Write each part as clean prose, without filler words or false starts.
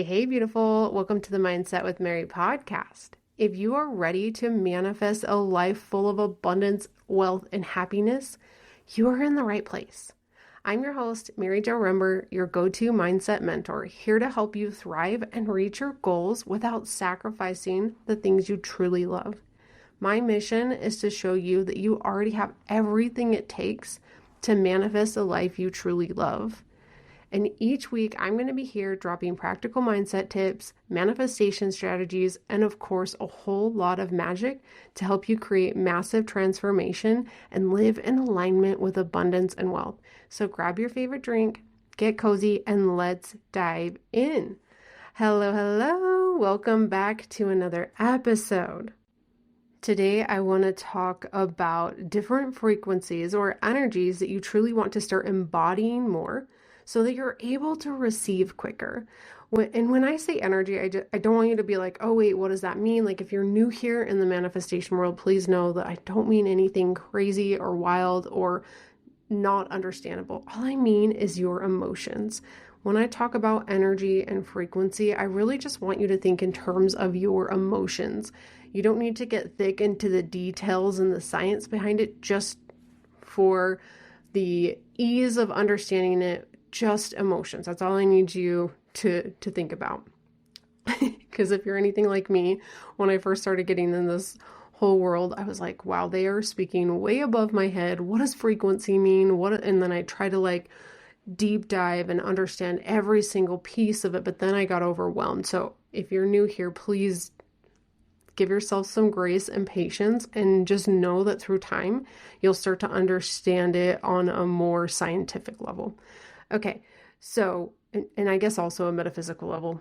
Hey, beautiful. Welcome to the Mindset with Mary podcast. If you are ready to manifest a life full of abundance, wealth, and happiness, you are in the right place. I'm your host, Mary Jo Rember, your go-to mindset mentor, here to help you thrive and reach your goals without sacrificing the things you truly love. My mission is to show you that you already have everything it takes to manifest a life you truly love. And each week, I'm going to be here dropping practical mindset tips, manifestation strategies, and of course, a whole lot of magic to help you create massive transformation and live in alignment with abundance and wealth. So grab your favorite drink, get cozy, and let's dive in. Hello. Welcome back to another episode. Today, I want to talk about different frequencies or energies that you truly want to start embodying more, so that you're able to receive quicker. And when I say energy, I don't want you to be like, oh wait, what does that mean? Like if you're new here in the manifestation world, please know that I don't mean anything crazy or wild or not understandable. All I mean is your emotions. When I talk about energy and frequency, I really just want you to think in terms of your emotions. You don't need to get thick into the details and the science behind it, just for the ease of understanding it. Just emotions. That's all I need you to think about. Because if you're anything like me, when I first started getting in this whole world, I was like, wow, they are speaking way above my head. What does frequency mean? And then I try to deep dive and understand every single piece of it, but then I got overwhelmed. So if you're new here, please give yourself some grace and patience, and just know that through time, you'll start to understand it on a more scientific level. Okay, so, and I guess also a metaphysical level.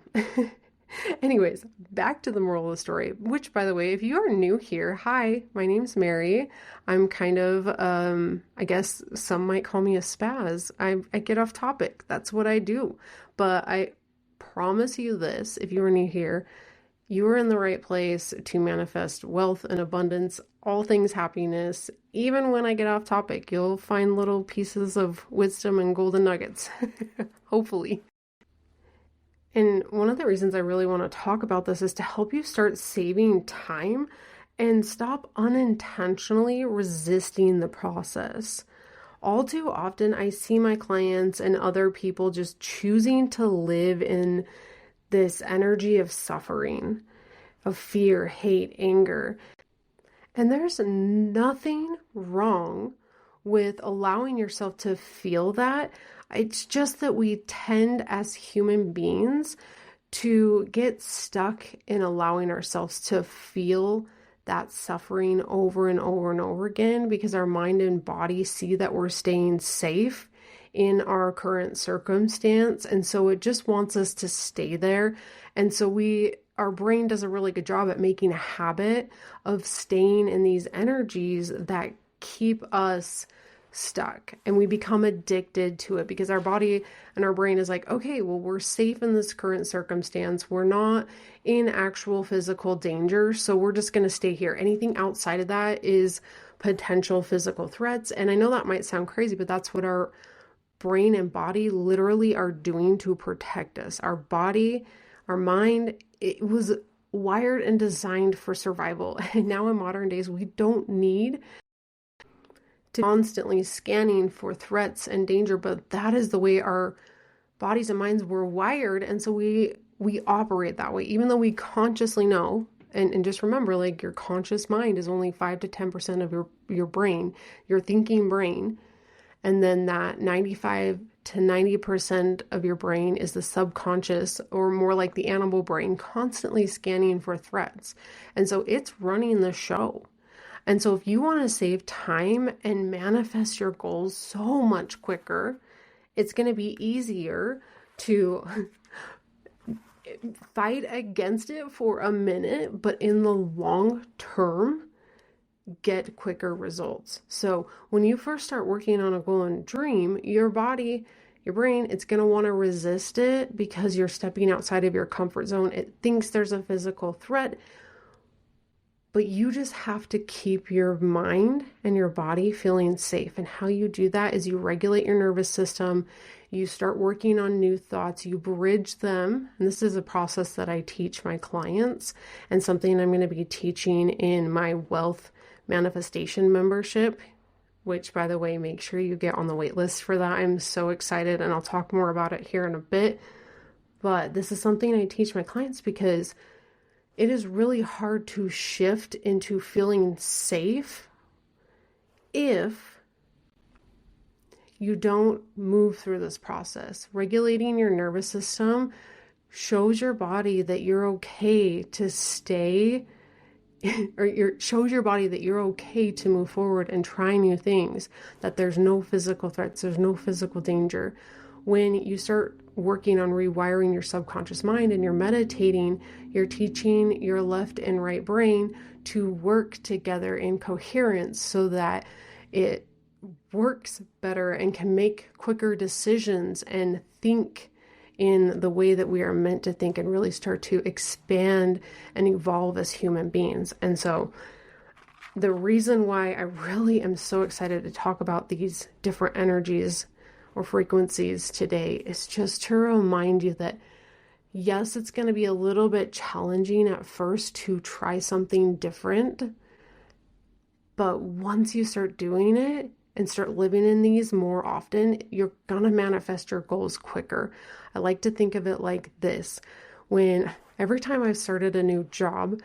Anyways, back to the moral of the story, which, by the way, if you are new here, hi, my name's Mary. I'm kind of, I guess some might call me a spaz. I get off topic. That's what I do. But I promise you this, if you are new here, you are in the right place to manifest wealth and abundance, all things happiness. Even when I get off topic, you'll find little pieces of wisdom and golden nuggets, hopefully. And one of the reasons I really want to talk about this is to help you start saving time and stop unintentionally resisting the process. All too often, I see my clients and other people just choosing to live in this energy of suffering, of fear, hate, anger. And there's nothing wrong with allowing yourself to feel that. It's just that we tend as human beings to get stuck in allowing ourselves to feel that suffering over and over and over again, because our mind and body see that we're staying safe in our current circumstance. And so it just wants us to stay there. And so our brain does a really good job at making a habit of staying in these energies that keep us stuck, and we become addicted to it because our body and our brain is like, okay, well, we're safe in this current circumstance. We're not in actual physical danger. So we're just going to stay here. Anything outside of that is potential physical threats. And I know that might sound crazy, but that's what our brain and body literally are doing to protect us. Our body, our mind, it was wired and designed for survival. And now in modern days, we don't need to constantly scanning for threats and danger, but that is the way our bodies and minds were wired. And so we operate that way, even though we consciously know. And just remember, your conscious mind is only 5 to 10% of your brain, your thinking brain. And then that 95 to 90% of your brain is the subconscious, or more like the animal brain, constantly scanning for threats. And so it's running the show. And so if you want to save time and manifest your goals so much quicker, it's going to be easier to fight against it for a minute, but in the long term, get quicker results. So when you first start working on a goal and dream, your body, your brain, it's going to want to resist it because you're stepping outside of your comfort zone. It thinks there's a physical threat. But you just have to keep your mind and your body feeling safe. And how you do that is you regulate your nervous system, you start working on new thoughts, you bridge them. And this is a process that I teach my clients and something I'm going to be teaching in my wealth manifestation membership, which, by the way, make sure you get on the wait list for that. I'm so excited, and I'll talk more about it here in a bit. But this is something I teach my clients because it is really hard to shift into feeling safe if you don't move through this process. Regulating your nervous system shows your body that you're okay to stay, or shows your body that you're okay to move forward and try new things, that there's no physical threats, there's no physical danger. When you start working on rewiring your subconscious mind and you're meditating, you're teaching your left and right brain to work together in coherence so that it works better and can make quicker decisions and think in the way that we are meant to think and really start to expand and evolve as human beings. And so the reason why I really am so excited to talk about these different energies or frequencies today is just to remind you that yes, it's going to be a little bit challenging at first to try something different, but once you start doing it and start living in these more often, you're going to manifest your goals quicker. I like to think of it like this. Every time I've started a new job,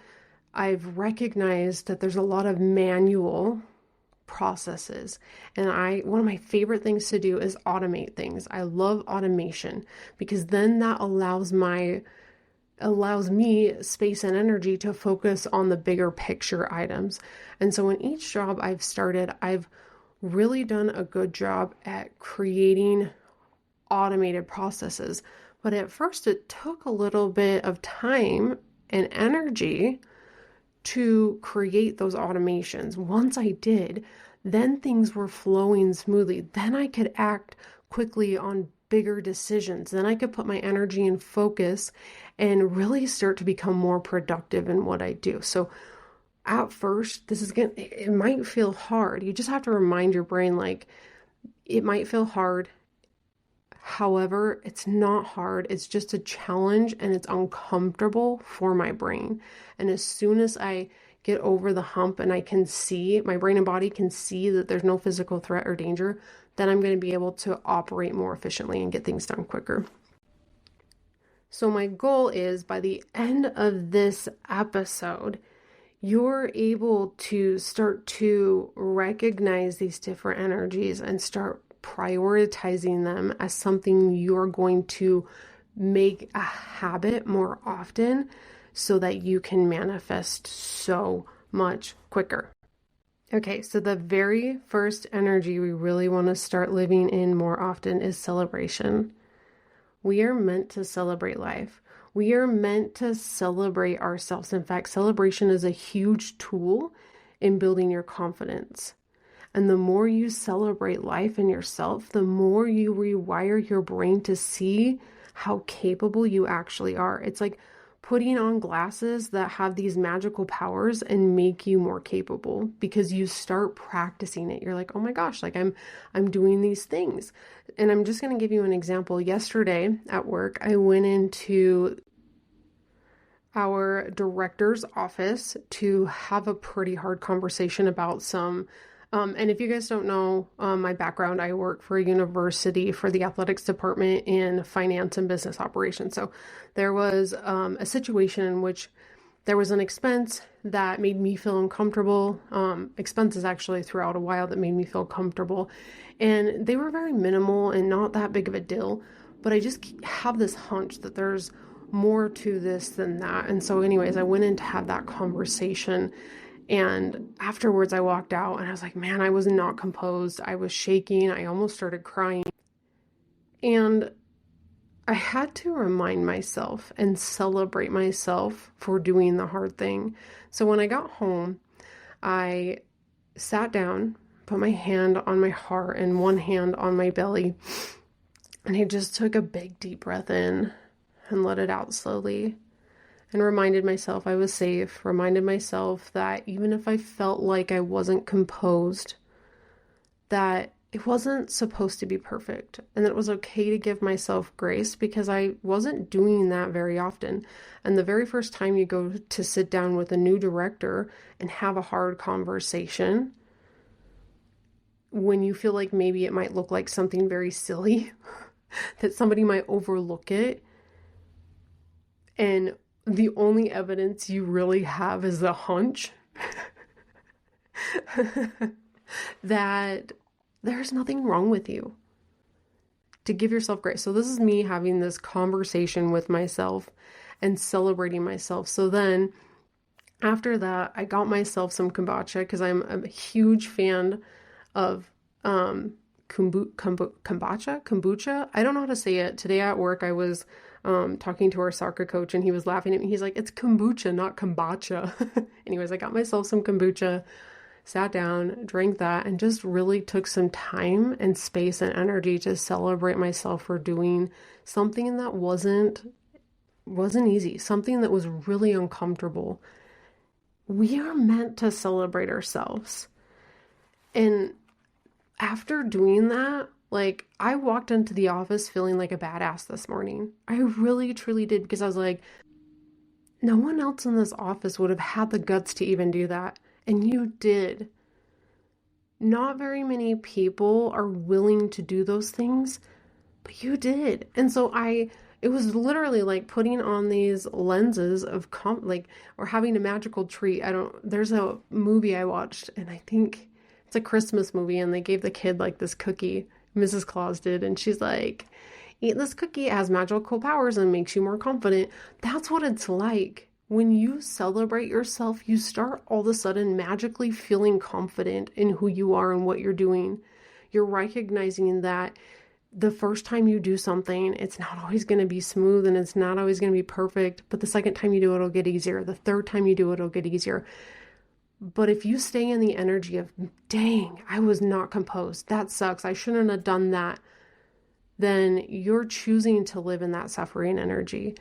I've recognized that there's a lot of manual processes. And one of my favorite things to do is automate things. I love automation because then that allows me space and energy to focus on the bigger picture items. And so in each job I've started, I've really done a good job at creating automated processes. But at first it took a little bit of time and energy to create those automations. Once I did, then things were flowing smoothly. Then I could act quickly on bigger decisions. Then I could put my energy and focus and really start to become more productive in what I do. So at first, it might feel hard. You just have to remind your brain, like, it might feel hard. However, it's not hard. It's just a challenge and it's uncomfortable for my brain. And as soon as I get over the hump and my brain and body can see that there's no physical threat or danger, then I'm going to be able to operate more efficiently and get things done quicker. So my goal is by the end of this episode, you're able to start to recognize these different energies and start prioritizing them as something you're going to make a habit more often so that you can manifest so much quicker. Okay, so the very first energy we really want to start living in more often is celebration. We are meant to celebrate life. We are meant to celebrate ourselves. In fact, celebration is a huge tool in building your confidence. And the more you celebrate life and yourself, the more you rewire your brain to see how capable you actually are. It's like putting on glasses that have these magical powers and make you more capable because you start practicing it. You're like, oh my gosh, like I'm doing these things. And I'm just going to give you an example. Yesterday at work, I went into our director's office to have a pretty hard conversation about and if you guys don't know my background, I work for a university for the athletics department in finance and business operations. So there was a situation in which there was an expense that made me feel uncomfortable. Expenses actually throughout a while that made me feel comfortable. And they were very minimal and not that big of a deal. But I just have this hunch that there's more to this than that. And so anyways, I went in to have that conversation. And afterwards I walked out and I was like, man, I was not composed. I was shaking. I almost started crying. And I had to remind myself and celebrate myself for doing the hard thing. So when I got home, I sat down, put my hand on my heart and one hand on my belly. And I just took a big deep breath in and let it out slowly. and reminded myself I was safe, reminded myself that even if I felt like I wasn't composed, that it wasn't supposed to be perfect and that it was okay to give myself grace because I wasn't doing that very often. And the very first time you go to sit down with a new director and have a hard conversation, when you feel like maybe it might look like something very silly, that somebody might overlook it, and the only evidence you really have is a hunch that there's nothing wrong with you, to give yourself grace. So this is me having this conversation with myself and celebrating myself. So then after that, I got myself some kombucha because I'm a huge fan of kombucha. I don't know how to say it. Today at work, I was talking to our soccer coach and he was laughing at me. He's like, it's kombucha, not kombucha. Anyways, I got myself some kombucha, sat down, drank that, and just really took some time and space and energy to celebrate myself for doing something that wasn't easy, something that was really uncomfortable. We are meant to celebrate ourselves. And after doing that, like, I walked into the office feeling like a badass this morning. I really, truly did, because I was like, no one else in this office would have had the guts to even do that. And you did. Not very many people are willing to do those things, but you did. And so it was literally like putting on these lenses of or having a magical treat. There's a movie I watched, and I think it's a Christmas movie, and they gave the kid like this cookie, Mrs. Claus did, and she's like, eat this cookie, it has magical powers and makes you more confident. That's what it's like. When you celebrate yourself, you start all of a sudden magically feeling confident in who you are and what you're doing. You're recognizing that the first time you do something, it's not always going to be smooth and it's not always going to be perfect, but the second time you do it, it'll get easier. The third time you do it, it'll get easier. But if you stay in the energy of, dang, I was not composed, that sucks, I shouldn't have done that, then you're choosing to live in that suffering energy.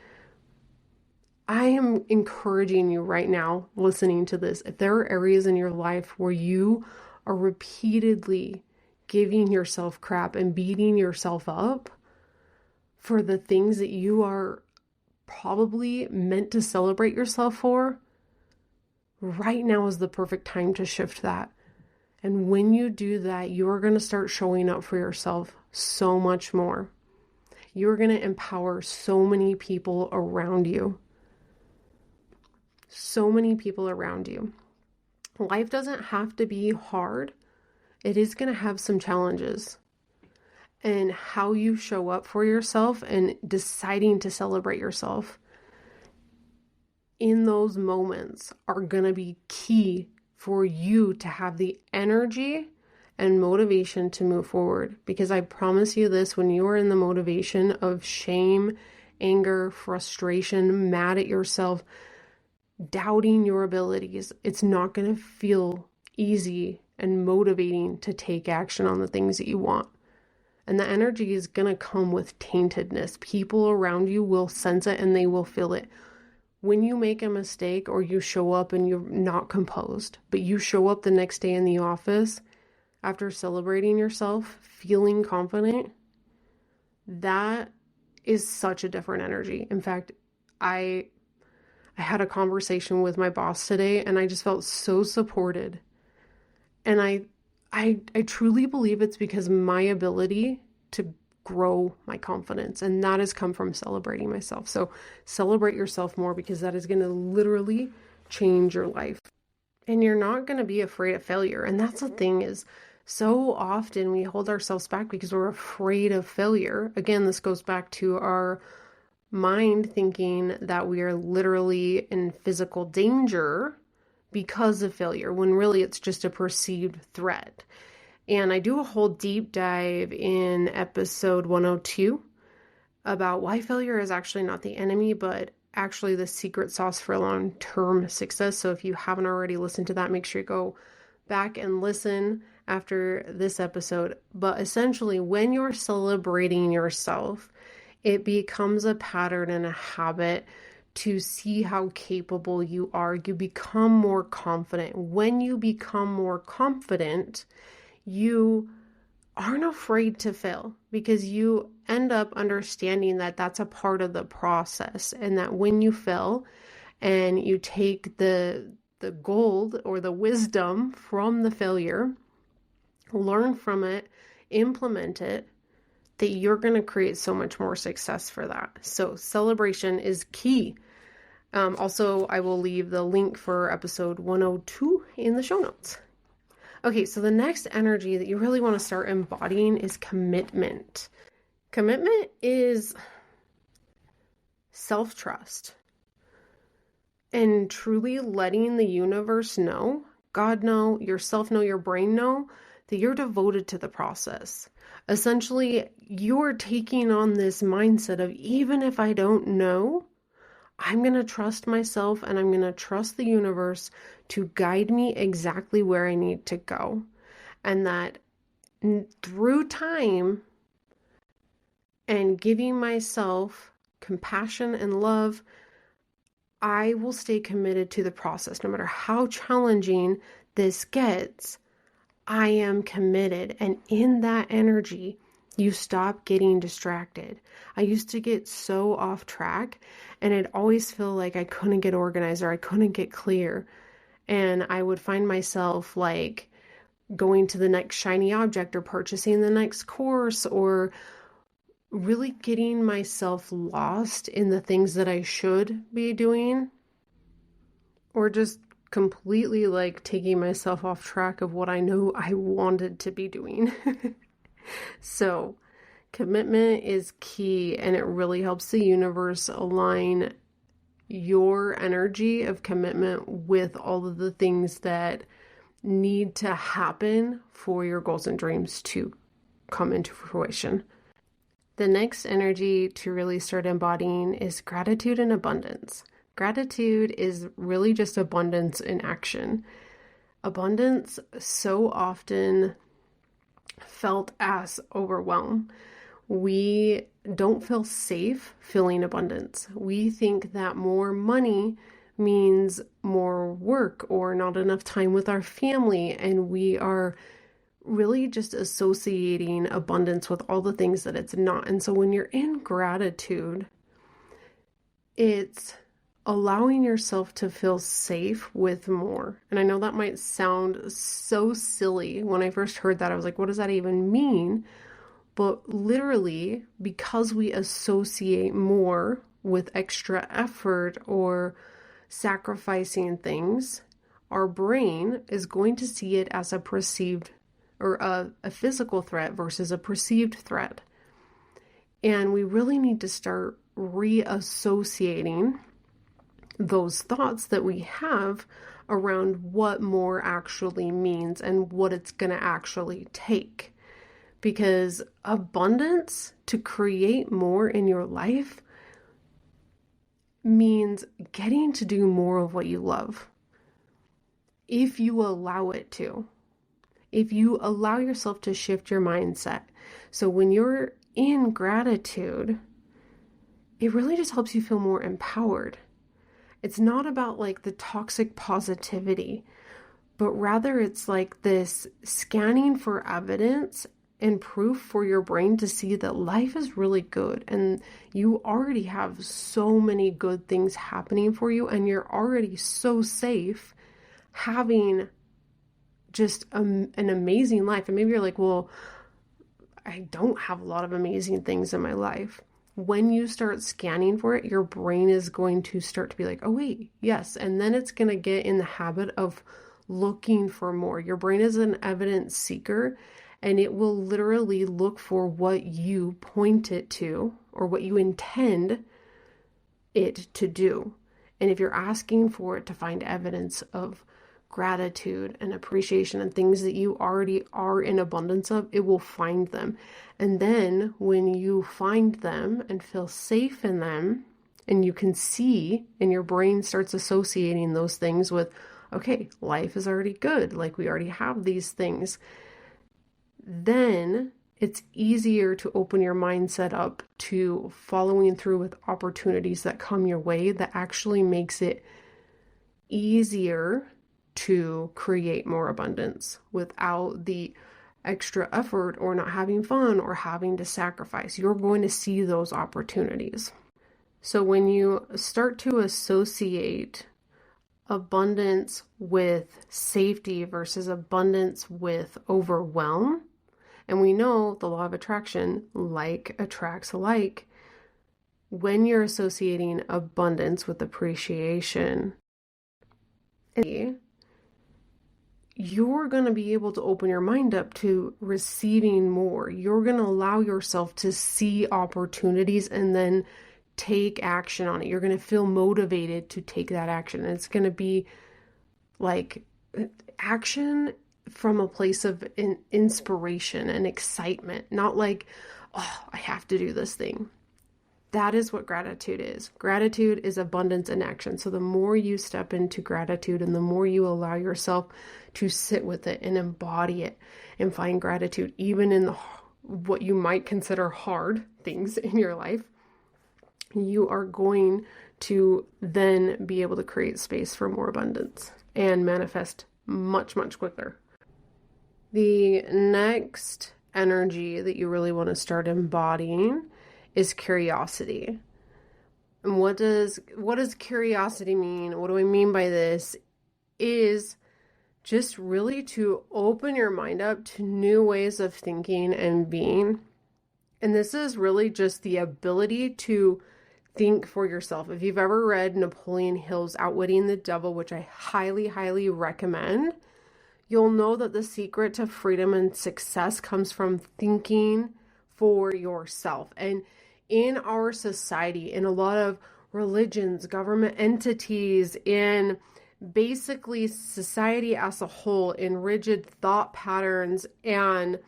I am encouraging you right now, listening to this, if there are areas in your life where you are repeatedly giving yourself crap and beating yourself up for the things that you are probably meant to celebrate yourself for, right now is the perfect time to shift that. And when you do that, you are going to start showing up for yourself so much more. You're going to empower so many people around you. So many people around you. Life doesn't have to be hard. It is going to have some challenges. And how you show up for yourself and deciding to celebrate yourself in those moments are going to be key for you to have the energy and motivation to move forward. Because I promise you this, when you are in the motivation of shame, anger, frustration, mad at yourself, doubting your abilities, it's not going to feel easy and motivating to take action on the things that you want. And the energy is going to come with taintedness. People around you will sense it and they will feel it. When you make a mistake or you show up and you're not composed, but you show up the next day in the office after celebrating yourself, feeling confident, that is such a different energy. In fact, I had a conversation with my boss today and I just felt so supported. And I truly believe it's because my ability to grow my confidence, and that has come from celebrating myself. So celebrate yourself more, because that is going to literally change your life. And you're not going to be afraid of failure. And that's the thing, is so often we hold ourselves back because we're afraid of failure. Again, this goes back to our mind thinking that we are literally in physical danger because of failure, when really it's just a perceived threat. And I do a whole deep dive in episode 102 about why failure is actually not the enemy, but actually the secret sauce for long-term success. So if you haven't already listened to that, make sure you go back and listen after this episode. But essentially, when you're celebrating yourself, it becomes a pattern and a habit to see how capable you are. You become more confident. When you become more confident, you aren't afraid to fail because you end up understanding that that's a part of the process, and that when you fail and you take the gold or the wisdom from the failure, learn from it, implement it, that you're going to create so much more success for that. So celebration is key. Also, I will leave the link for episode 102 in the show notes. Okay, so the next energy that you really want to start embodying is commitment. Commitment is self-trust and truly letting the universe know, God know, yourself know, your brain know, that you're devoted to the process. Essentially, you're taking on this mindset of, even if I don't know, I'm going to trust myself and I'm going to trust the universe to guide me exactly where I need to go. And that through time and giving myself compassion and love, I will stay committed to the process. No matter how challenging this gets, I am committed. And in that energy, you stop getting distracted. I used to get so off track, and I'd always feel like I couldn't get organized or I couldn't get clear. And I would find myself like going to the next shiny object or purchasing the next course, or really getting myself lost in the things that I should be doing, or just completely like taking myself off track of what I know I wanted to be doing. So commitment is key, and it really helps the universe align your energy of commitment with all of the things that need to happen for your goals and dreams to come into fruition. The next energy to really start embodying is gratitude and abundance. Gratitude is really just abundance in action. Abundance so often felt as overwhelm. We don't feel safe feeling abundance. We think that more money means more work or not enough time with our family, and we are really just associating abundance with all the things that it's not. And so when you're in gratitude, it's allowing yourself to feel safe with more. And I know that might sound so silly. When I first heard that, I was like, what does that even mean? But literally, because we associate more with extra effort or sacrificing things, our brain is going to see it as a perceived or a physical threat versus a perceived threat. And we really need to start reassociating those thoughts that we have around what more actually means and what it's going to actually take. Because abundance, to create more in your life, means getting to do more of what you love. If you allow it to. If you allow yourself to shift your mindset. So when you're in gratitude, it really just helps you feel more empowered. It's not about like the toxic positivity, but rather it's like this scanning for evidence and proof for your brain to see that life is really good and you already have so many good things happening for you, and you're already so safe having just an amazing life. And maybe you're like, well, I don't have a lot of amazing things in my life. When you start scanning for it, your brain is going to start to be like, oh wait, yes. And then it's going to get in the habit of looking for more. Your brain is an evidence seeker, and it will literally look for what you point it to or what you intend it to do. And if you're asking for it to find evidence of gratitude and appreciation and things that you already are in abundance of, it will find them. And then when you find them and feel safe in them, and you can see, and your brain starts associating those things with, okay, life is already good, like we already have these things, then it's easier to open your mindset up to following through with opportunities that come your way. That actually makes it easier to create more abundance without the extra effort or not having fun or having to sacrifice. You're going to see those opportunities. So when you start to associate abundance with safety versus abundance with overwhelm, and we know the law of attraction, like attracts like, when you're associating abundance with appreciation, you're going to be able to open your mind up to receiving more. You're going to allow yourself to see opportunities and then take action on it. You're going to feel motivated to take that action. And it's going to be like action from a place of inspiration and excitement, not like, oh, I have to do this thing. That is what gratitude is. Gratitude is abundance in action. So the more you step into gratitude and the more you allow yourself to sit with it and embody it and find gratitude, even in what you might consider hard things in your life, you are going to then be able to create space for more abundance and manifest much, much quicker. The next energy that you really want to start embodying is curiosity. And what does curiosity mean? What do I mean by this? Is just really to open your mind up to new ways of thinking and being. And this is really just the ability to think for yourself. If you've ever read Napoleon Hill's Outwitting the Devil, which I highly, highly recommend, you'll know that the secret to freedom and success comes from thinking for yourself. And in our society, in a lot of religions, government entities, in basically society as a whole, in rigid thought patterns, and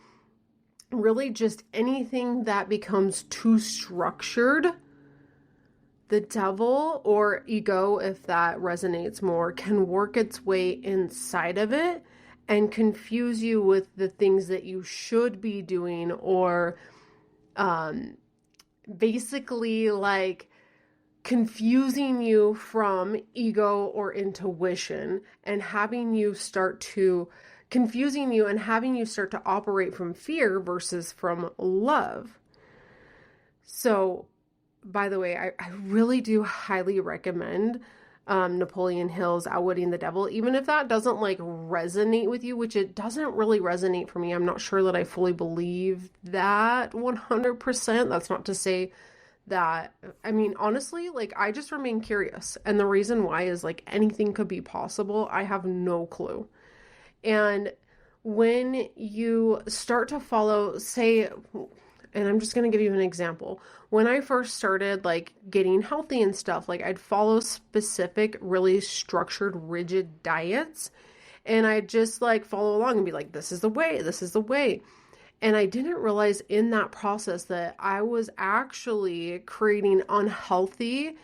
really just anything that becomes too structured, the devil, or ego, if that resonates more, can work its way inside of it and confuse you with the things that you should be doing, or basically like confusing you from ego or intuition, and having you start to operate from fear versus from love. So, by the way, I really do highly recommend Napoleon Hill's Outwitting the Devil, even if that doesn't like resonate with you, which it doesn't really resonate for me. I'm not sure that I fully believe that 100%. That's not to say that, I mean, honestly, like, I just remain curious. And the reason why is like anything could be possible. I have no clue. And when you start to follow, say, and I'm just going to give you an example. When I first started like getting healthy and stuff, like I'd follow specific, really structured, rigid diets, and I'd just like follow along and be like, this is the way, this is the way. And I didn't realize in that process that I was actually creating unhealthy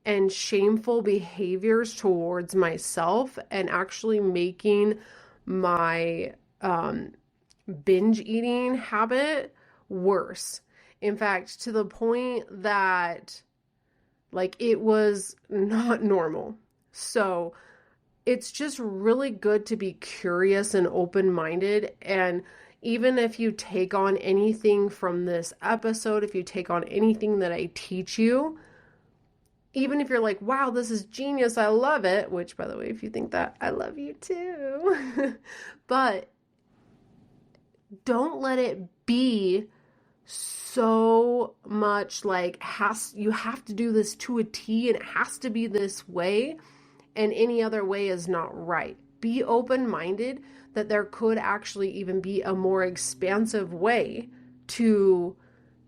and shameful behaviors towards myself, and actually making my binge eating habit worse. In fact, to the point that like it was not normal. So it's just really good to be curious and open-minded. And even if you take on anything from this episode, if you take on anything that I teach you, even if you're like, wow, this is genius, I love it, which, by the way, if you think that, I love you too. But don't let it be so much like you have to do this to a T, and it has to be this way, and any other way is not right. Be open-minded that there could actually even be a more expansive way to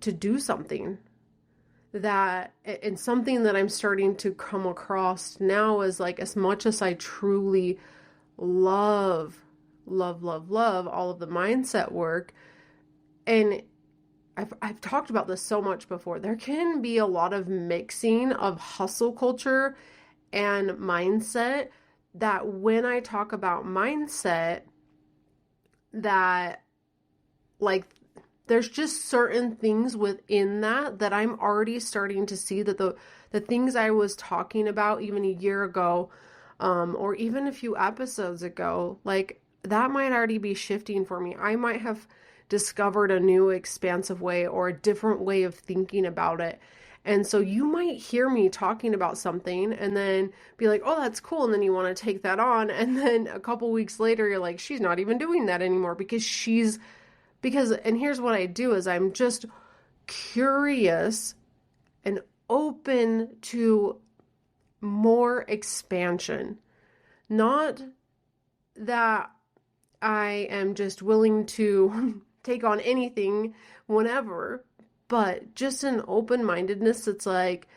do something. That, and something that I'm starting to come across now is like, as much as I truly love all of the mindset work, and I've talked about this so much before, there can be a lot of mixing of hustle culture and mindset, that when I talk about mindset, that like there's just certain things within that I'm already starting to see that the things I was talking about even a year ago, or even a few episodes ago, like that might already be shifting for me. I might have discovered a new expansive way or a different way of thinking about it. And so you might hear me talking about something and then be like, oh, that's cool. And then you want to take that on. And then a couple weeks later, you're like, she's not even doing that anymore and here's what I do is I'm just curious and open to more expansion. Not that I am just willing to take on anything whenever, but just an open-mindedness that's like,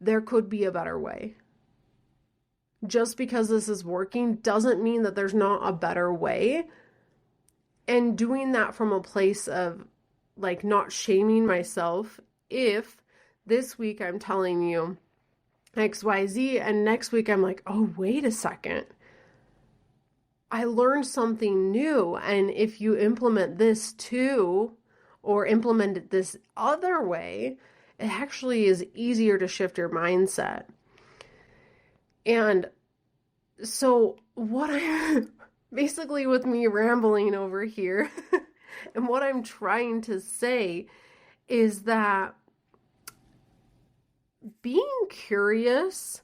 there could be a better way. Just because this is working doesn't mean that there's not a better way. And doing that from a place of like not shaming myself if this week I'm telling you XYZ and next week I'm like, oh, wait a second. I learned something new. And if you implement this too, or implement it this other way, it actually is easier to shift your mindset. And so what I basically with me rambling over here and what I'm trying to say is that being curious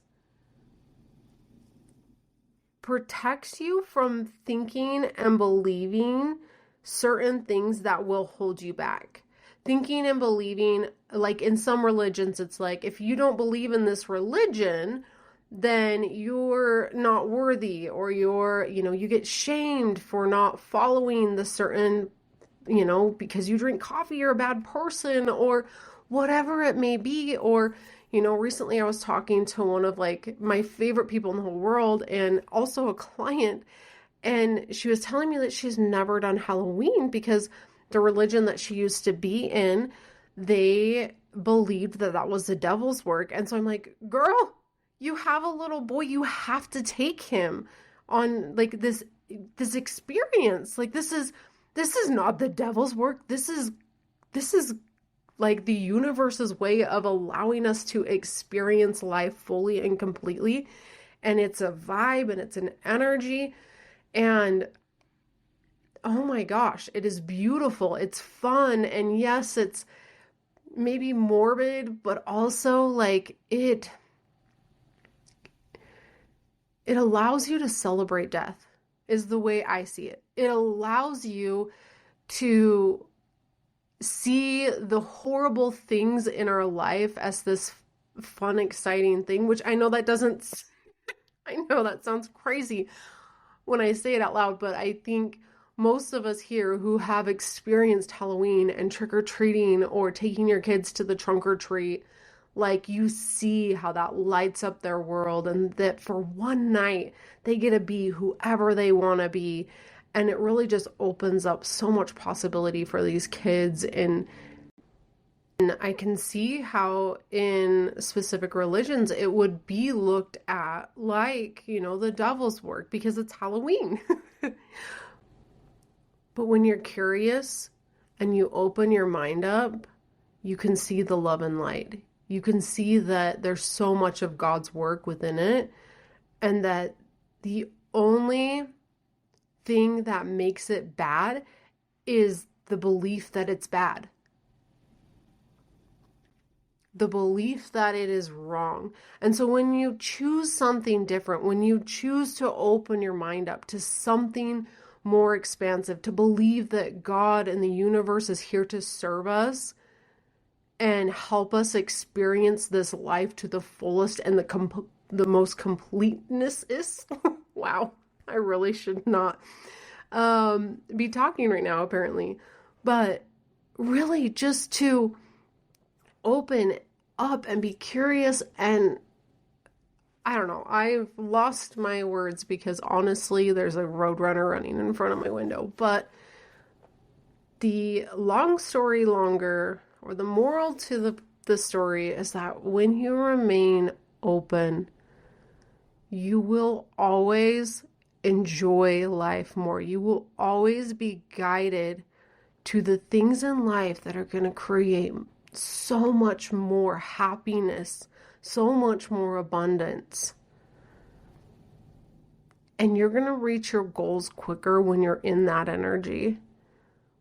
protects you from thinking and believing certain things that will hold you back. Thinking and believing, like in some religions, it's like, if you don't believe in this religion, then you're not worthy, or you get shamed for not following the certain, because you drink coffee, you're a bad person, or whatever it may be. Or, recently I was talking to one of like my favorite people in the whole world and also a client, and she was telling me that she's never done Halloween because the religion that she used to be in, they believed that that was the devil's work. And so I'm like, girl, you have a little boy, you have to take him on like this experience. Like this is not the devil's work. This is like the universe's way of allowing us to experience life fully and completely. And it's a vibe and it's an energy. And oh my gosh, it is beautiful. It's fun. And yes, it's maybe morbid, but also like it allows you to celebrate death, is the way I see it. It allows you to see the horrible things in our life as this fun, exciting thing, which I know that sounds crazy when I say it out loud, but I think most of us here who have experienced Halloween and trick-or-treating or taking your kids to the trunk or treat, like you see how that lights up their world, and that for one night they get to be whoever they want to be. And it really just opens up so much possibility for these kids. And I can see how in specific religions it would be looked at like, the devil's work because it's Halloween. But when you're curious and you open your mind up, you can see the love and light. You can see that there's so much of God's work within it, and that the only thing that makes it bad is the belief that it's bad. The belief that it is wrong. And so when you choose something different, when you choose to open your mind up to something more expansive, to believe that God and the universe is here to serve us and help us experience this life to the fullest and the most completeness is, wow, I really should not be talking right now, apparently. But really just to open up and be curious. And I don't know, I've lost my words because honestly, there's a roadrunner running in front of my window. But the long story longer, or the moral to the story, is that when you remain open, you will always enjoy life more. You will always be guided to the things in life that are going to create so much more happiness, so much more abundance. And you're going to reach your goals quicker when you're in that energy.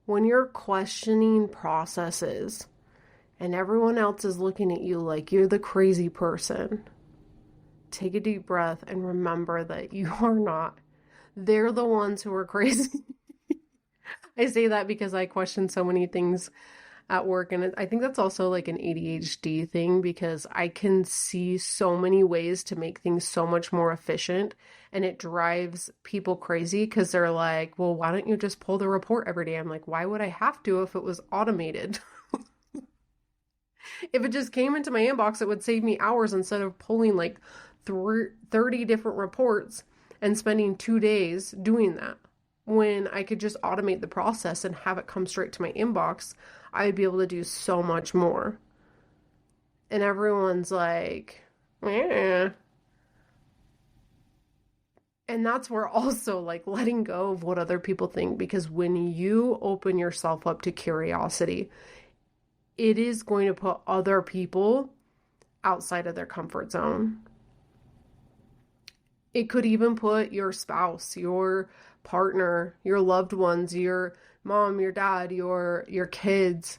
When you're questioning processes and everyone else is looking at you like you're the crazy person, take a deep breath and remember that you are not. They're the ones who are crazy. I say that because I question so many things at work, and I think that's also like an ADHD thing, because I can see so many ways to make things so much more efficient, and it drives people crazy because they're like, well, why don't you just pull the report every day? I'm like, why would I have to if it was automated? If it just came into my inbox, it would save me hours instead of pulling like 30 different reports and spending 2 days doing that. When I could just automate the process and have it come straight to my inbox, I'd be able to do so much more. And everyone's like, eh. And that's where also like letting go of what other people think, because when you open yourself up to curiosity, it is going to put other people outside of their comfort zone. It could even put your spouse, your partner, your loved ones, your mom, your dad, your kids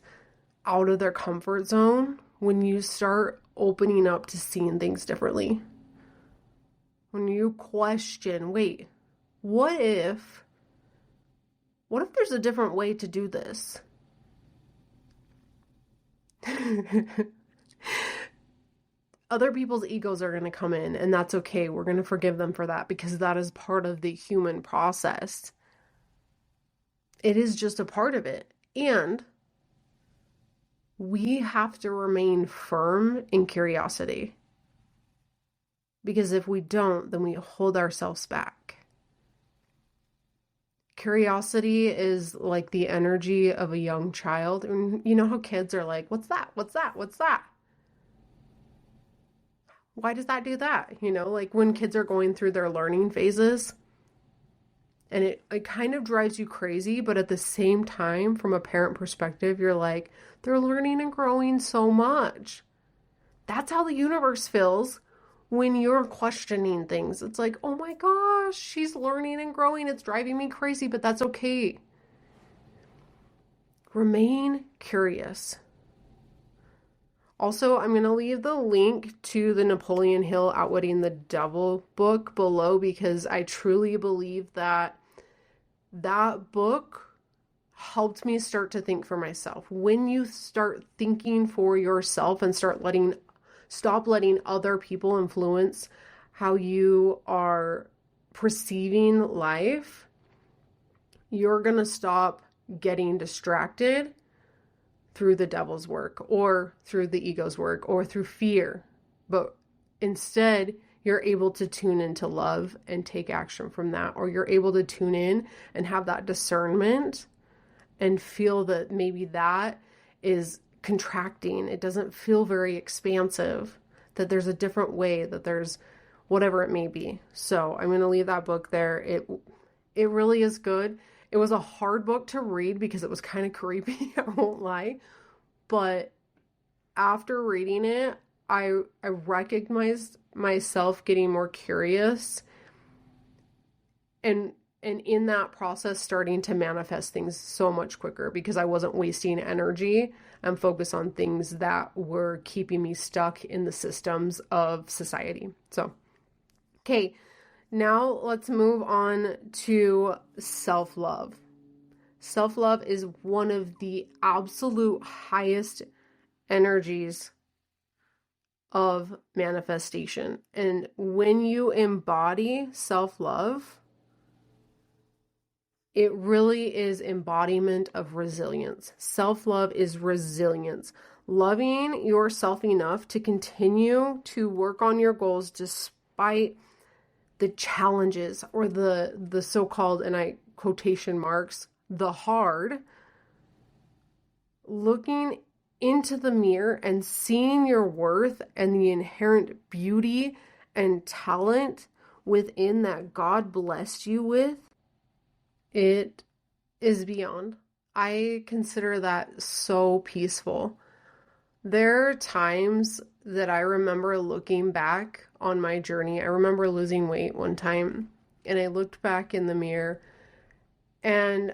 out of their comfort zone when you start opening up to seeing things differently. When you question, wait, what if there's a different way to do this? Other people's egos are going to come in, and that's okay. We're going to forgive them for that, because that is part of the human process. It is just a part of it. And we have to remain firm in curiosity, because if we don't, then we hold ourselves back. Curiosity is like the energy of a young child. And you know how kids are like, what's that? What's that? What's that? Why does that do that? You know, like when kids are going through their learning phases, and it kind of drives you crazy, but at the same time, from a parent perspective, you're like, they're learning and growing so much. That's how the universe feels when you're questioning things. It's like, oh my gosh, she's learning and growing. It's driving me crazy, but that's okay. Remain curious. Also, I'm going to leave the link to the Napoleon Hill Outwitting the Devil book below, because I truly believe that that book helped me start to think for myself. When you start thinking for yourself and stop letting other people influence how you are perceiving life, you're going to stop getting distracted through the devil's work, or through the ego's work, or through fear. But instead, you're able to tune into love and take action from that. Or you're able to tune in and have that discernment and feel that maybe that is contracting. It doesn't feel very expansive, that there's a different way, that there's whatever it may be. So I'm going to leave that book there. It really is good. It was a hard book to read because it was kind of creepy, I won't lie. But after reading it, I recognized myself getting more curious, and in that process starting to manifest things so much quicker, because I wasn't wasting energy and focus on things that were keeping me stuck in the systems of society. So, okay. Now let's move on to self-love. Self-love is one of the absolute highest energies of manifestation. And when you embody self-love, it really is embodiment of resilience. Self-love is resilience. Loving yourself enough to continue to work on your goals despite the challenges, or the so-called, and I quotation marks, the hard. Looking into the mirror and seeing your worth and the inherent beauty and talent within that God blessed you with, it is beyond I consider that so peaceful. There are times that I remember looking back on my journey. I remember losing weight one time, and I looked back in the mirror and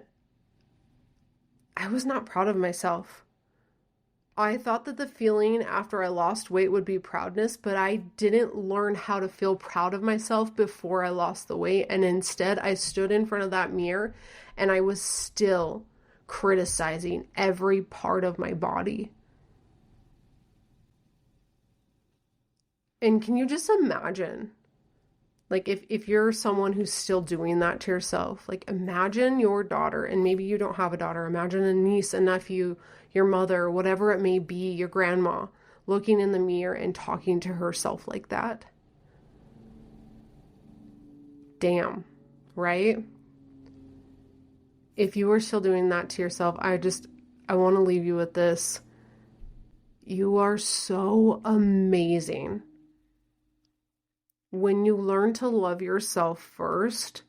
I was not proud of myself. I thought that the feeling after I lost weight would be proudness, but I didn't learn how to feel proud of myself before I lost the weight. And instead, I stood in front of that mirror and I was still criticizing every part of my body. And can you just imagine, like, if you're someone who's still doing that to yourself, like, imagine your daughter, and maybe you don't have a daughter, imagine a niece, a nephew, your mother, whatever it may be, your grandma, looking in the mirror and talking to herself like that. Damn, right? If you are still doing that to yourself, I want to leave you with this. You are so amazing. When you learn to love yourself first,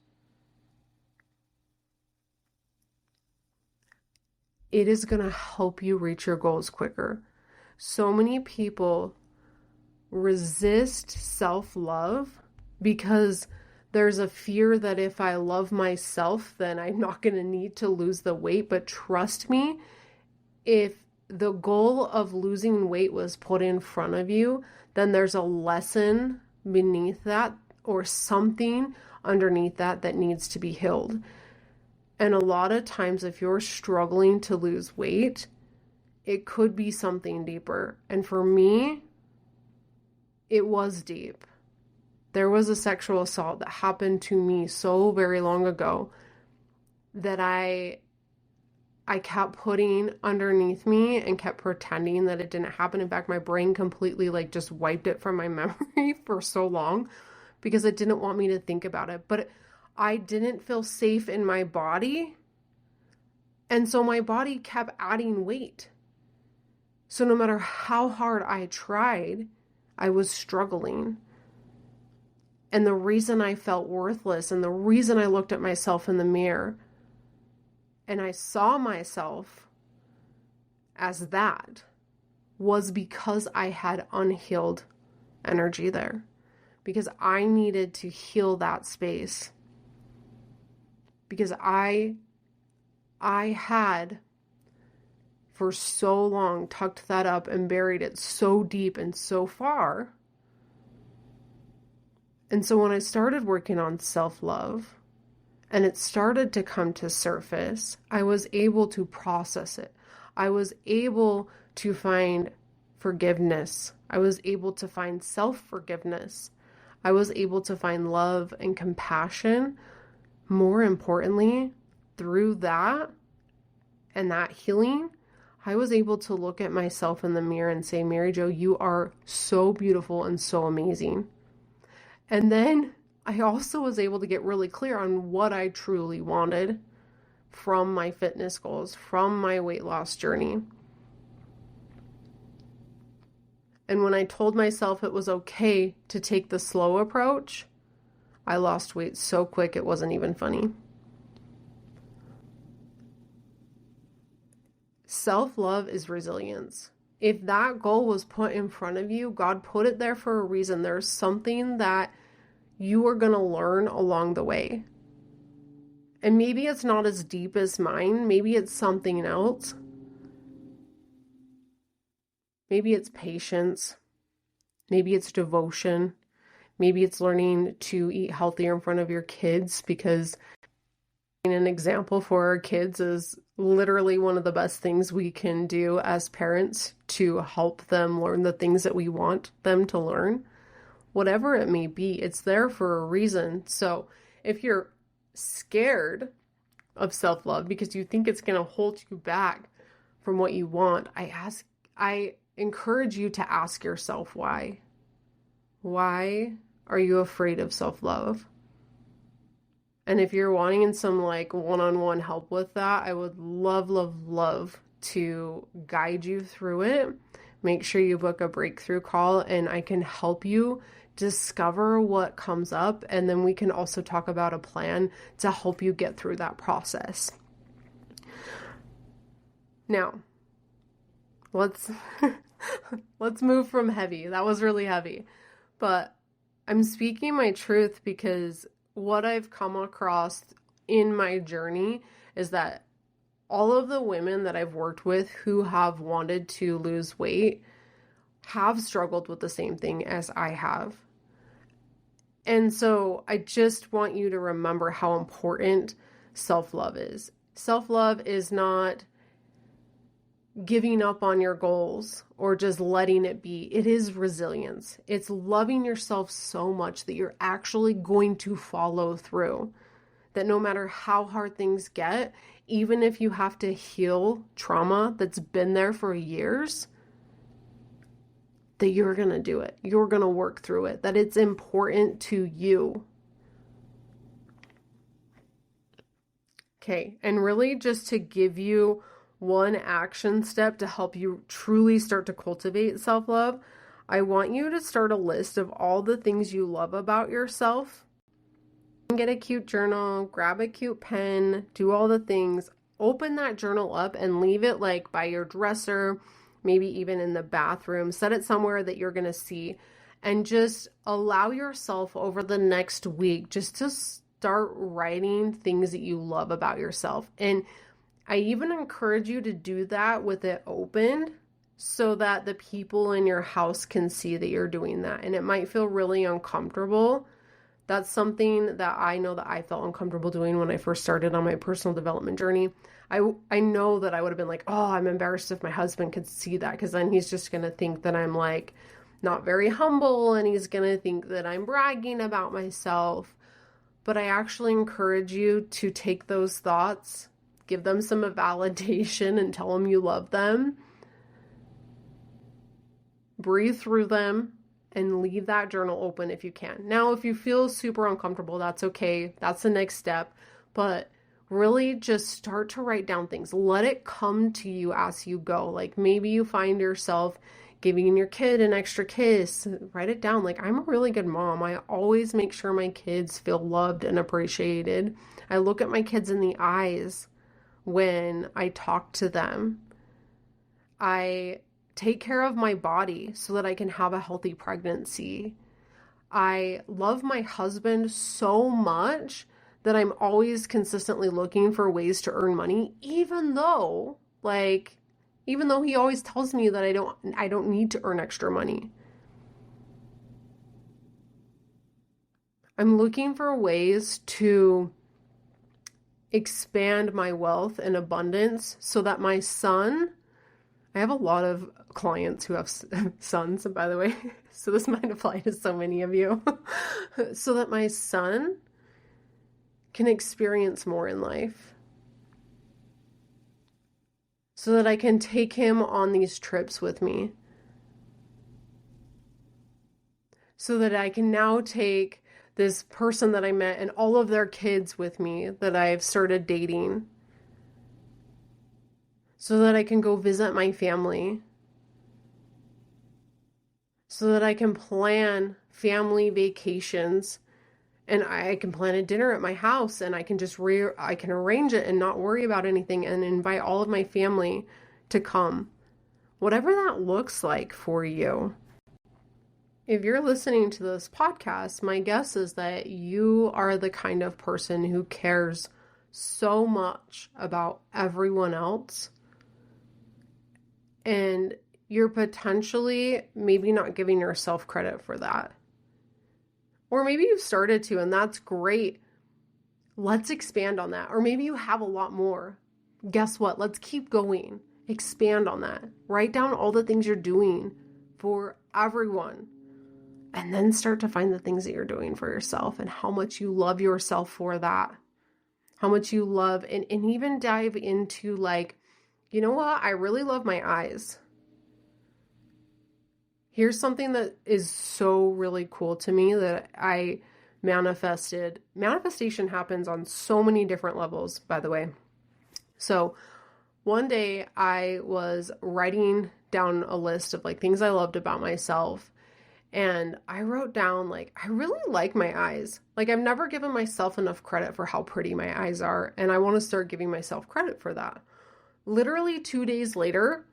it is going to help you reach your goals quicker. So many people resist self-love because there's a fear that if I love myself, then I'm not going to need to lose the weight. But trust me, if the goal of losing weight was put in front of you, then there's a lesson beneath that or something underneath that that needs to be healed. And a lot of times if you're struggling to lose weight, it could be something deeper. And for me, it was deep. There was a sexual assault that happened to me so very long ago that I kept putting underneath me and kept pretending that it didn't happen. In fact, my brain completely like just wiped it from my memory for so long because it didn't want me to think about it. But I didn't feel safe in my body. And so my body kept adding weight. So no matter how hard I tried, I was struggling. And the reason I felt worthless and the reason I looked at myself in the mirror and I saw myself as that was because I had unhealed energy there. Because I needed to heal that space. Because I had for so long tucked that up and buried it so deep and so far. And so when I started working on self-love, and it started to come to surface, I was able to process it. I was able to find forgiveness. I was able to find self-forgiveness. I was able to find love and compassion. More importantly, through that and that healing, I was able to look at myself in the mirror and say, Mary Jo, you are so beautiful and so amazing. And then I also was able to get really clear on what I truly wanted from my fitness goals, from my weight loss journey. And when I told myself it was okay to take the slow approach, I lost weight so quick it wasn't even funny. Self-love is resilience. If that goal was put in front of you, God put it there for a reason. There's something that you are going to learn along the way. And maybe it's not as deep as mine. Maybe it's something else. Maybe it's patience. Maybe it's devotion. Maybe it's learning to eat healthier in front of your kids, because an example for our kids is literally one of the best things we can do as parents to help them learn the things that we want them to learn. Whatever it may be, it's there for a reason. So if you're scared of self-love because you think it's going to hold you back from what you want, I encourage you to ask yourself why. Why are you afraid of self-love? And if you're wanting some like one-on-one help with that, I would love to guide you through it. Make sure you book a breakthrough call and I can help you discover what comes up. And then we can also talk about a plan to help you get through that process. Now, let's let's move from heavy. That was really heavy. But I'm speaking my truth because what I've come across in my journey is that all of the women that I've worked with who have wanted to lose weight have struggled with the same thing as I have. And so I just want you to remember how important self-love is. Self-love is not giving up on your goals or just letting it be. It is resilience. It's loving yourself so much that you're actually going to follow through. That no matter how hard things get, even if you have to heal trauma that's been there for years, that you're going to do it. You're going to work through it. That it's important to you. Okay, and really just to give you one action step to help you truly start to cultivate self-love, I want you to start a list of all the things you love about yourself. Get a cute journal, grab a cute pen, do all the things, open that journal up and leave it like by your dresser, maybe even in the bathroom, set it somewhere that you're going to see, and just allow yourself over the next week just to start writing things that you love about yourself. And I even encourage you to do that with it opened so that the people in your house can see that you're doing that. And it might feel really uncomfortable. That's something that I know that I felt uncomfortable doing when I first started on my personal development journey. I know that I would have been like, oh, I'm embarrassed if my husband could see that, because then he's just going to think that I'm like not very humble, and he's going to think that I'm bragging about myself. But I actually encourage you to take those thoughts, give them some validation, and tell them you love them. Breathe through them. And leave that journal open if you can. Now, if you feel super uncomfortable, that's okay. That's the next step. But really just start to write down things. Let it come to you as you go. Like maybe you find yourself giving your kid an extra kiss. Write it down. Like, I'm a really good mom. I always make sure my kids feel loved and appreciated. I look at my kids in the eyes when I talk to them. I take care of my body so that I can have a healthy pregnancy. I love my husband so much that I'm always consistently looking for ways to earn money, even though he always tells me that I don't need to earn extra money. I'm looking for ways to expand my wealth and abundance so that my son, I have a lot of clients who have sons, by the way, so this might apply to so many of you, so that my son can experience more in life, so that I can take him on these trips with me, so that I can now take this person that I met and all of their kids with me that I've started dating, so that I can go visit my family, so that I can plan family vacations, and I can plan a dinner at my house, and I can just I can arrange it and not worry about anything, and invite all of my family to come. Whatever that looks like for you. If you're listening to this podcast, my guess is that you are the kind of person who cares so much about everyone else, and you're potentially maybe not giving yourself credit for that. Or maybe you've started to, and that's great. Let's expand on that. Or maybe you have a lot more. Guess what? Let's keep going. Expand on that. Write down all the things you're doing for everyone. And then start to find the things that you're doing for yourself and how much you love yourself for that. How much you love, and even dive into like, you know what? I really love my eyes. Here's something that is so really cool to me that I manifested. Manifestation happens on so many different levels, by the way. So one day I was writing down a list of like things I loved about myself. And I wrote down like, I really like my eyes. Like I've never given myself enough credit for how pretty my eyes are. And I want to start giving myself credit for that. Literally 2 days later,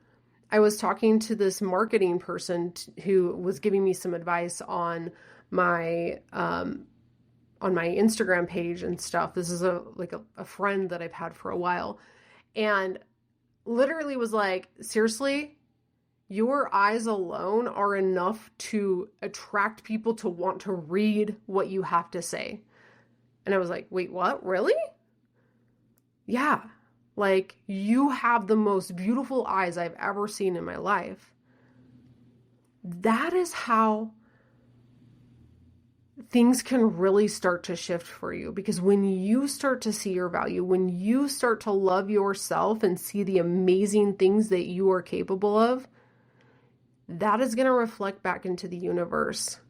I was talking to this marketing person who was giving me some advice my on my Instagram page and stuff. This is a friend that I've had for a while, and literally was like, seriously, your eyes alone are enough to attract people to want to read what you have to say. And I was like, wait, what? Really? Yeah. Like, you have the most beautiful eyes I've ever seen in my life. That is how things can really start to shift for you, because when you start to see your value, when you start to love yourself and see the amazing things that you are capable of, that is going to reflect back into the universe.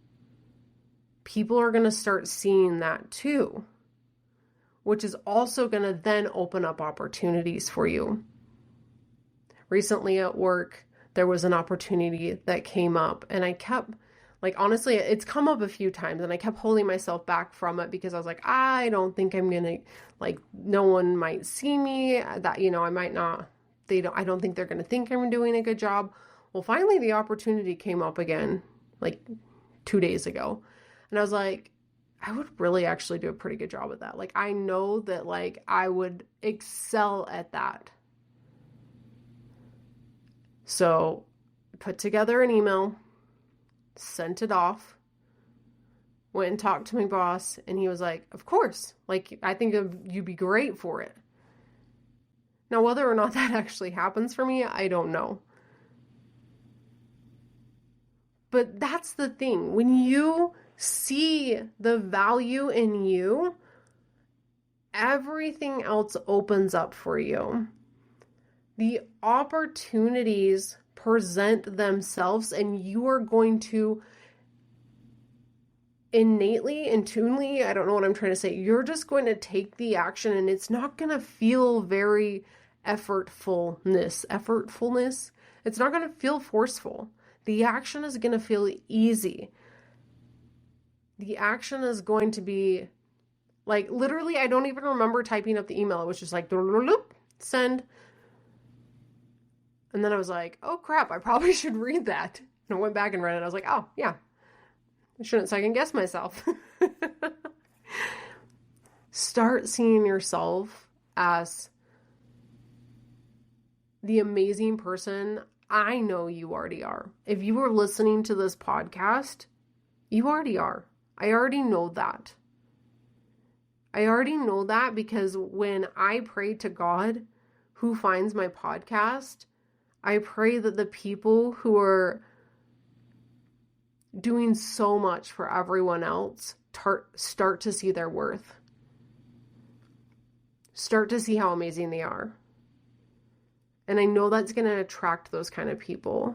People are going to start seeing that too, which is also going to then open up opportunities for you. Recently at work, there was an opportunity that came up, and I kept, honestly, it's come up a few times, and I kept holding myself back from it because I was like, I don't think I'm going to, no one might see me, that, I might not, I don't think they're going to think I'm doing a good job. Well, finally the opportunity came up again, 2 days ago. And I was like, I would really actually do a pretty good job at that. I know that I would excel at that. So put together an email, sent it off, went and talked to my boss, and he was like, of course, I think you'd be great for it. Now, whether or not that actually happens for me, I don't know. But that's the thing. When you see the value in you, everything else opens up for you. The opportunities present themselves, and you are going to intuitively, I don't know what I'm trying to say, you're just going to take the action, and it's not going to feel very effortfulness. It's not going to feel forceful. The action is going to feel easy. The action is going to be literally, I don't even remember typing up the email. It was just send. And then I was like, oh crap, I probably should read that. And I went back and read it. I was like, oh yeah, I shouldn't second guess myself. Start seeing yourself as the amazing person I know you already are. If you were listening to this podcast, you already are. I already know that. I already know that because when I pray to God, who finds my podcast, I pray that the people who are doing so much for everyone else start to see their worth. Start to see how amazing they are. And I know that's going to attract those kind of people.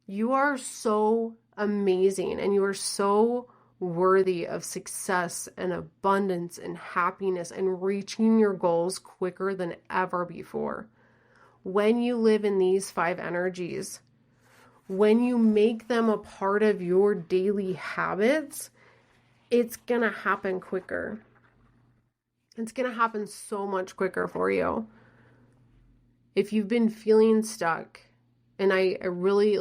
You are so amazing, and you are so worthy of success and abundance and happiness and reaching your goals quicker than ever before. When you live in these 5 energies, when you make them a part of your daily habits, it's going to happen quicker. It's going to happen so much quicker for you. If you've been feeling stuck, and I really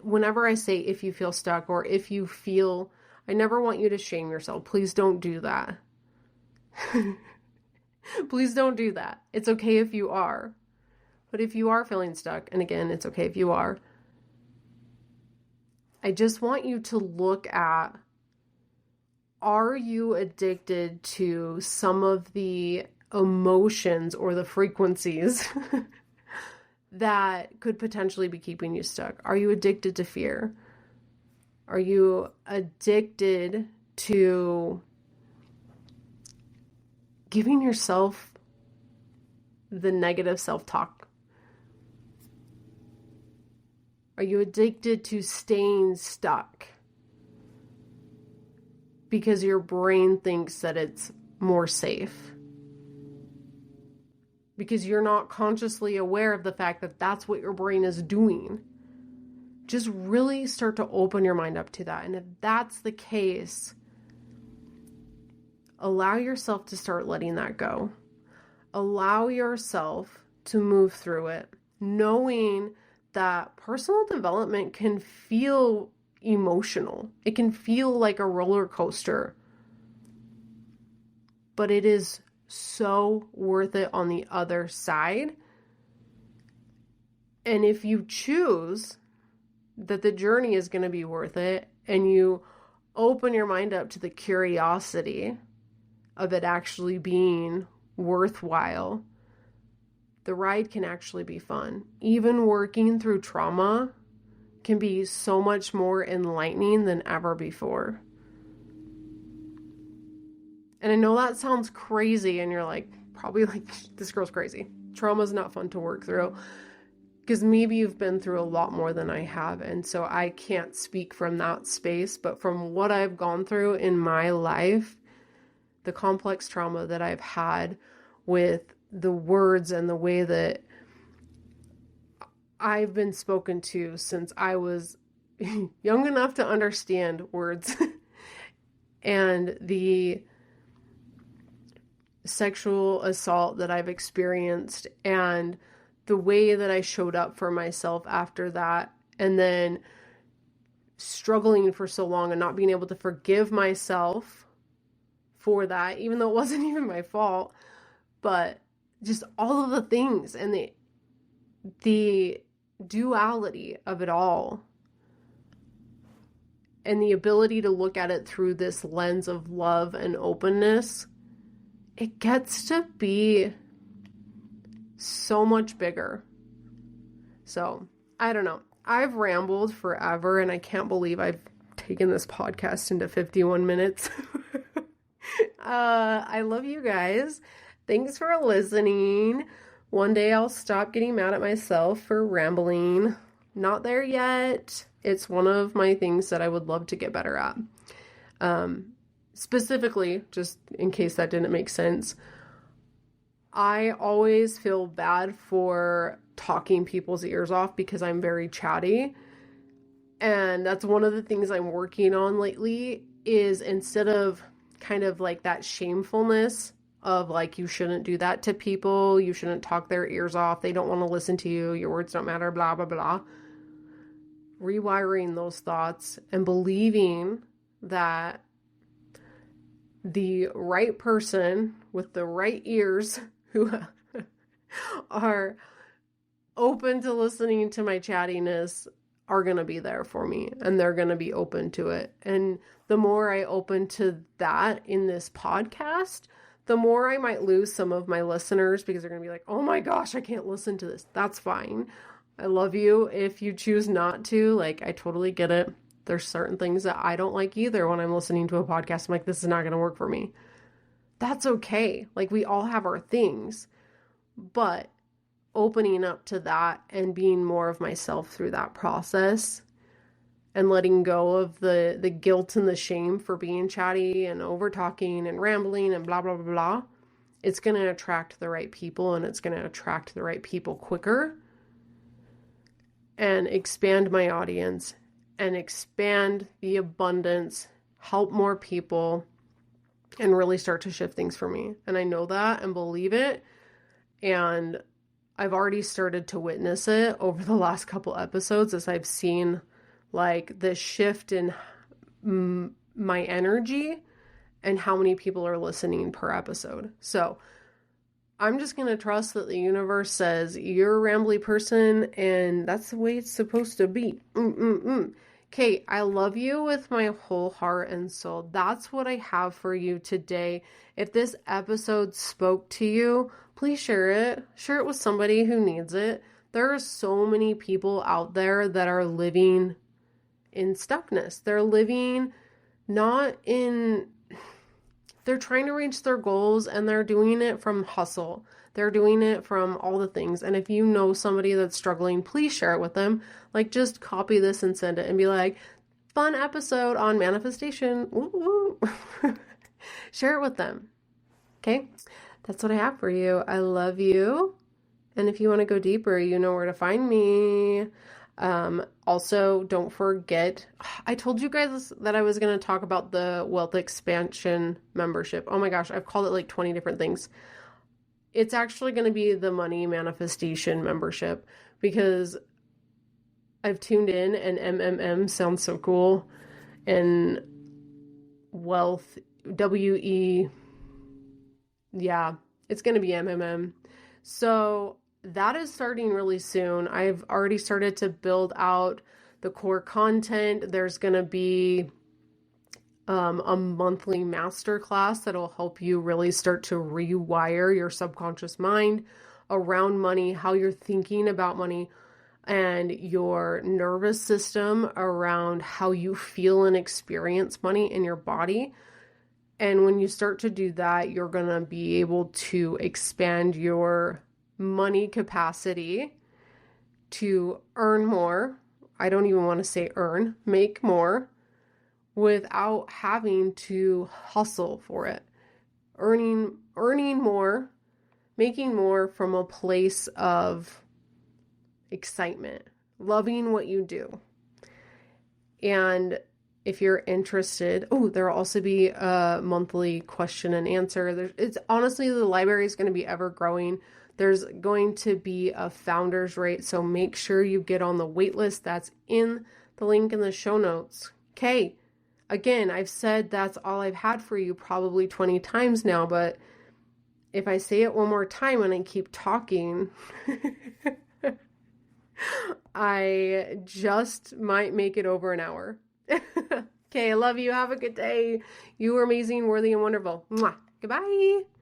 whenever I say if you feel stuck or if you feel, I never want you to shame yourself. Please don't do that. Please don't do that. It's okay if you are. But if you are feeling stuck, and again, it's okay if you are, I just want you to look at, are you addicted to some of the emotions or the frequencies that could potentially be keeping you stuck? Are you addicted to fear? Are you addicted to giving yourself the negative self-talk? Are you addicted to staying stuck because your brain thinks that it's more safe? Because you're not consciously aware of the fact that that's what your brain is doing. Just really start to open your mind up to that. And if that's the case, allow yourself to start letting that go. Allow yourself to move through it, knowing that personal development can feel emotional. It can feel like a roller coaster, but it is so worth it on the other side. And if you choose that the journey is going to be worth it, and you open your mind up to the curiosity of it actually being worthwhile, the ride can actually be fun. Even working through trauma can be so much more enlightening than ever before. And I know that sounds crazy, and you're like, probably like, this girl's crazy. Trauma's not fun to work through. Because maybe you've been through a lot more than I have, and so I can't speak from that space, but from what I've gone through in my life, the complex trauma that I've had with the words and the way that I've been spoken to since I was young enough to understand words, and the sexual assault that I've experienced, and the way that I showed up for myself after that, and then struggling for so long and not being able to forgive myself for that, even though it wasn't even my fault, but just all of the things and the duality of it all, and the ability to look at it through this lens of love and openness, it gets to be so much bigger. So, I don't know. I've rambled forever, and I can't believe I've taken this podcast into 51 minutes. I love you guys. Thanks for listening. One day I'll stop getting mad at myself for rambling. Not there yet. It's one of my things that I would love to get better at. Specifically, just in case that didn't make sense, I always feel bad for talking people's ears off because I'm very chatty. And that's one of the things I'm working on lately, is instead of kind of like that shamefulness of like, you shouldn't do that to people, you shouldn't talk their ears off, they don't want to listen to you, your words don't matter, blah, blah, blah. Rewiring those thoughts and believing that the right person with the right ears who are open to listening to my chattiness are going to be there for me, and they're going to be open to it. And the more I open to that in this podcast, the more I might lose some of my listeners, because they're going to be like, oh my gosh, I can't listen to this. That's fine. I love you. If you choose not to, like, I totally get it. There's certain things that I don't like either when I'm listening to a podcast. I'm like, this is not going to work for me. That's okay. Like, we all have our things, but opening up to that and being more of myself through that process, and letting go of the guilt and the shame for being chatty and over talking and rambling and blah, blah, blah, blah, it's going to attract the right people, and it's going to attract the right people quicker, and expand my audience and expand the abundance, help more people, and really start to shift things for me. And I know that and believe it. And I've already started to witness it over the last couple episodes, as I've seen like the shift in my energy and how many people are listening per episode. So I'm just going to trust that the universe says you're a rambly person, and that's the way it's supposed to be. Okay, I love you with my whole heart and soul. That's what I have for you today. If this episode spoke to you, please share it. Share it with somebody who needs it. There are so many people out there that are living in stuckness. They're living not in... They're trying to reach their goals, and they're doing it from hustle. They're doing it from all the things. And if you know somebody that's struggling, please share it with them. Like, just copy this and send it and be like, fun episode on manifestation. Woo woo. Share it with them. Okay? That's what I have for you. I love you. And if you want to go deeper, you know where to find me. Also, don't forget, I told you guys that I was going to talk about the Wealth Expansion membership. Oh my gosh, I've called it like 20 different things. It's actually going to be the money manifestation membership because I've tuned in and sounds so cool. And wealth, WE, yeah, it's going to be So that is starting really soon. I've already started to build out the core content. There's going to be a monthly masterclass that'll help you really start to rewire your subconscious mind around money, how you're thinking about money, and your nervous system around how you feel and experience money in your body. And when you start to do that, you're going to be able to expand your money capacity to earn more. I don't even want to say earn, make more without having to hustle for it. Earning more, making more from a place of excitement, loving what you do. And if you're interested, there'll also be a monthly question and answer. It's honestly, the library is going to be ever growing. There's going to be a founder's rate, so make sure you get on the wait list. That's in the link in the show notes. Okay, again, I've said that's all I've had for you probably 20 times now, but if I say it one more time and I keep talking, I just might make it over an hour. Okay, I love you. Have a good day. You are amazing, worthy, and wonderful. Mwah. Goodbye.